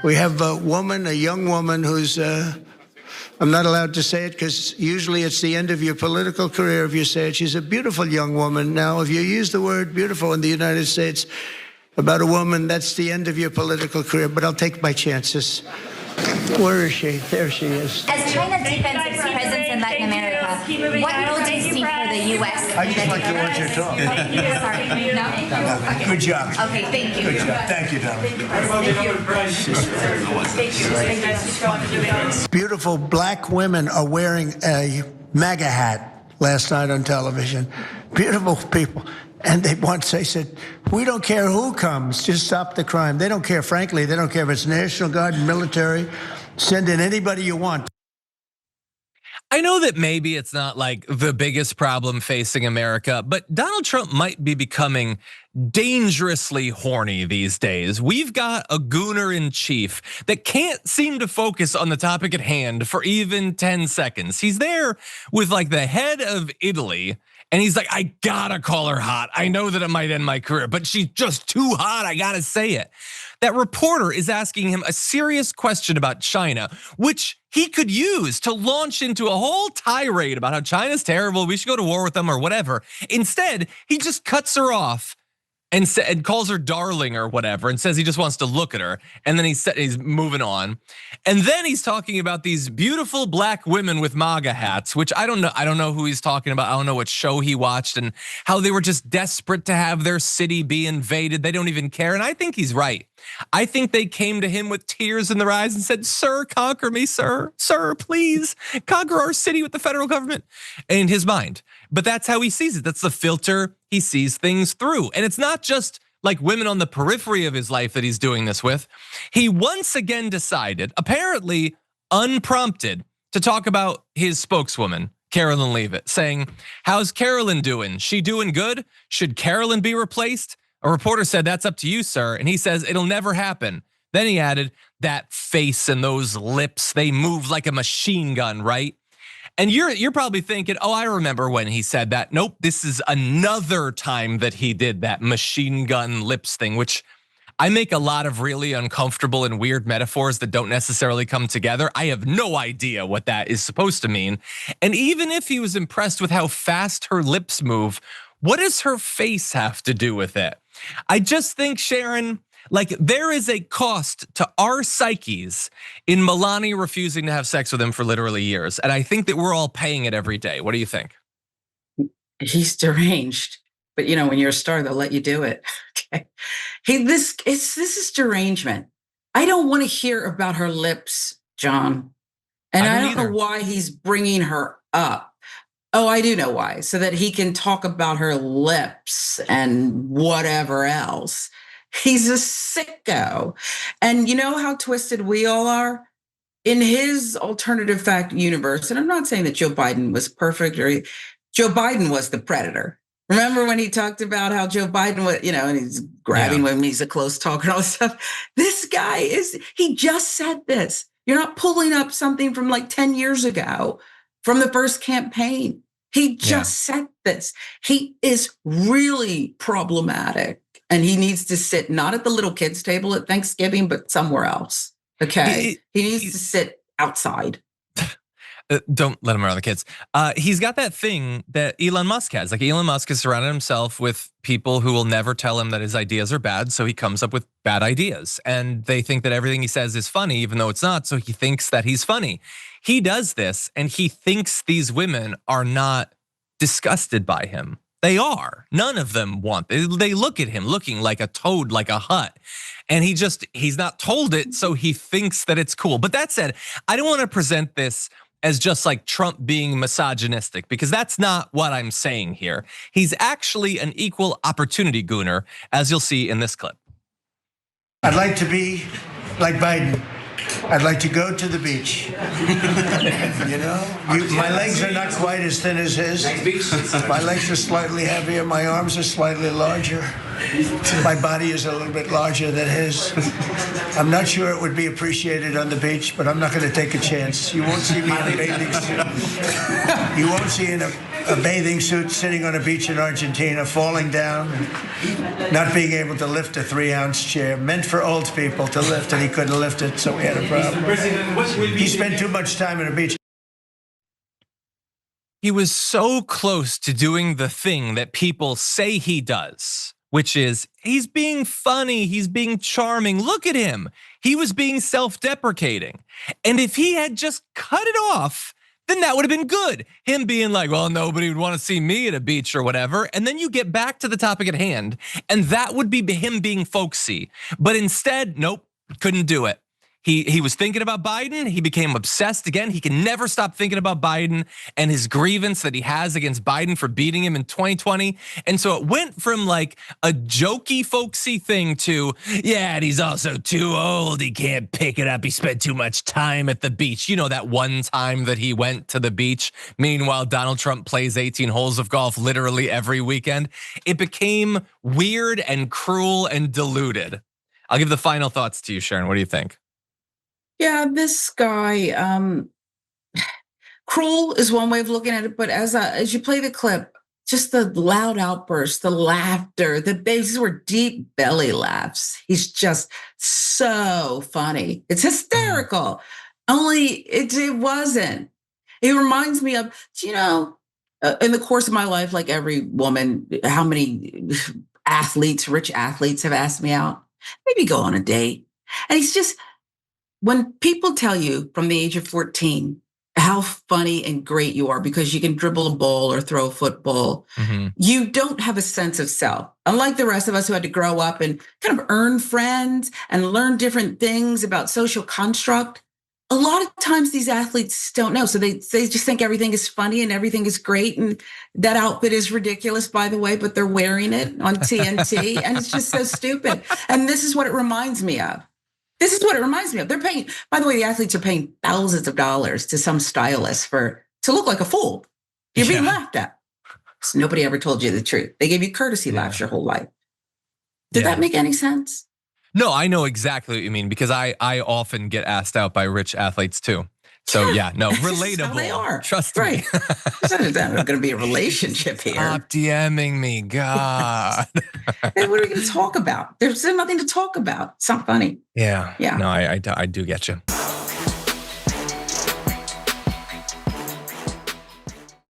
We have a woman, a young woman who's, I'm not allowed to say it because usually it's the end of your political career if you say it. She's a beautiful young woman. Now, if you use the word beautiful in the United States about a woman, that's the end of your political career, but I'll take my chances. Where is she? There she is. As China deepens its presence in Latin America, what role do you see for the U.S.? I just like to watch her talk. Sorry, no? Okay. Good job. Okay, thank you. Good job. Thank you, darling. Beautiful black women are wearing a MAGA hat last night on television. Beautiful people. And they said, we don't care who comes, just stop the crime. They don't care, frankly, they don't care if it's National Guard, military, send in anybody you want. I know that maybe it's not like the biggest problem facing America, but Donald Trump might be becoming dangerously horny these days. We've got a gooner in chief that can't seem to focus on the topic at hand for even 10 seconds. He's there with like the head of Italy, and he's like, I gotta call her hot. I know that it might end my career, but she's just too hot. I gotta say it. That reporter is asking him a serious question about China, which he could use to launch into a whole tirade about how China's terrible, we should go to war with them or whatever. Instead, he just cuts her off and calls her darling or whatever, and says he just wants to look at her, and then he's moving on, and then he's talking about these beautiful black women with MAGA hats, which I don't know who he's talking about. I don't know what show he watched and how they were just desperate to have their city be invaded. They don't even care, and I think he's right. I think they came to him with tears in their eyes and said, "Sir, conquer me, sir, please conquer our city with the federal government," in his mind. But that's how he sees it. That's the filter he sees things through. And it's not just like women on the periphery of his life that he's doing this with. He once again decided, apparently unprompted, to talk about his spokeswoman, Carolyn Leavitt, saying, "How's Carolyn doing? She doing good? Should Carolyn be replaced?" A reporter said, "That's up to you, sir." And he says, "It'll never happen." Then he added, "That face and those lips, they move like a machine gun, right?" And you're probably thinking, "Oh, I remember when he said that." Nope, this is another time that he did that machine gun lips thing, which I make a lot of really uncomfortable and weird metaphors that don't necessarily come together. I have no idea what that is supposed to mean. And even if he was impressed with how fast her lips move, what does her face have to do with it? I just think, Sharon, like there is a cost to our psyches in Melania refusing to have sex with him for literally years. And I think that we're all paying it every day. What do you think? He's deranged, but when you're a star, they'll let you do it. Okay. This is derangement. I don't want to hear about her lips, John. And I don't know why he's bringing her up. Oh, I do know why. So that he can talk about her lips and whatever else. He's a sicko. And you know how twisted we all are? In his alternative fact universe, and I'm not saying that Joe Biden was perfect, or Joe Biden was the predator. Remember when he talked about how Joe Biden was, and he's grabbing women, he's a close talker and all this stuff. This guy he just said this. You're not pulling up something from like 10 years ago from the first campaign. He just said this. He is really problematic. And he needs to sit not at the little kids' table at Thanksgiving, but somewhere else. Okay, he needs to sit outside. Don't let him around the kids. He's got that thing that Elon Musk has. Like Elon Musk has surrounded himself with people who will never tell him that his ideas are bad, so he comes up with bad ideas. And they think that everything he says is funny, even though it's not, so he thinks that he's funny. He does this, and he thinks these women are not disgusted by him. They are. None of them want. They look at him looking like a toad, like a hut. And he's not told it, so he thinks that it's cool. But that said, I don't want to present this as just like Trump being misogynistic, because that's not what I'm saying here. He's actually an equal opportunity gooner, as you'll see in this clip. I'd like to be like Biden. I'd like to go to the beach. My legs are not quite as thin as his. My legs are slightly heavier. My arms are slightly larger. My body is a little bit larger than his. I'm not sure it would be appreciated on the beach, but I'm not going to take a chance. You won't see me in a bathing suit. You won't see a bathing suit sitting on a beach in Argentina, falling down, not being able to lift a 3-ounce chair, meant for old people to lift, and he couldn't lift it, so we had a problem. He spent too much time on a beach. He was so close to doing the thing that people say he does, which is he's being funny, he's being charming. Look at him. He was being self-deprecating. And if he had just cut it off, then that would have been good. Him being like, well, nobody would want to see me at a beach or whatever. And then you get back to the topic at hand, and that would be him being folksy. But instead, nope, couldn't do it. He was thinking about Biden. He became obsessed again. He can never stop thinking about Biden and his grievance that he has against Biden for beating him in 2020. And so it went from like a jokey, folksy thing to, yeah, and he's also too old. He can't pick it up. He spent too much time at the beach. You know, that one time that he went to the beach. Meanwhile, Donald Trump plays 18 holes of golf literally every weekend. It became weird and cruel and diluted. I'll give the final thoughts to you, Sharon. What do you think? Yeah, this guy, cruel is one way of looking at it, but as you play the clip, just the loud outbursts, the laughter, these were deep belly laughs. He's just so funny. It's hysterical. Only it wasn't. It reminds me of, in the course of my life, like every woman, how many rich athletes have asked me out, maybe go on a date. And he's just, when people tell you from the age of 14 how funny and great you are because you can dribble a ball or throw a football, you don't have a sense of self. Unlike the rest of us who had to grow up and kind of earn friends and learn different things about social construct, a lot of times these athletes don't know. So they just think everything is funny and everything is great. And that outfit is ridiculous, by the way, but they're wearing it on TNT. And it's just so stupid. And this is what it reminds me of. This is what it reminds me of. They're paying, by the way, the athletes are paying thousands of dollars to some stylist to look like a fool. You're being laughed at. So nobody ever told you the truth. They gave you courtesy laughs your whole life. Did that make any sense? No, I know exactly what you mean because I often get asked out by rich athletes too. So yeah, no, relatable. They are. Trust me. me. There's not going to be a relationship here. Stop DMing me, God. Hey, what are we going to talk about? There's nothing to talk about. It's not funny. Yeah. No, I do get you.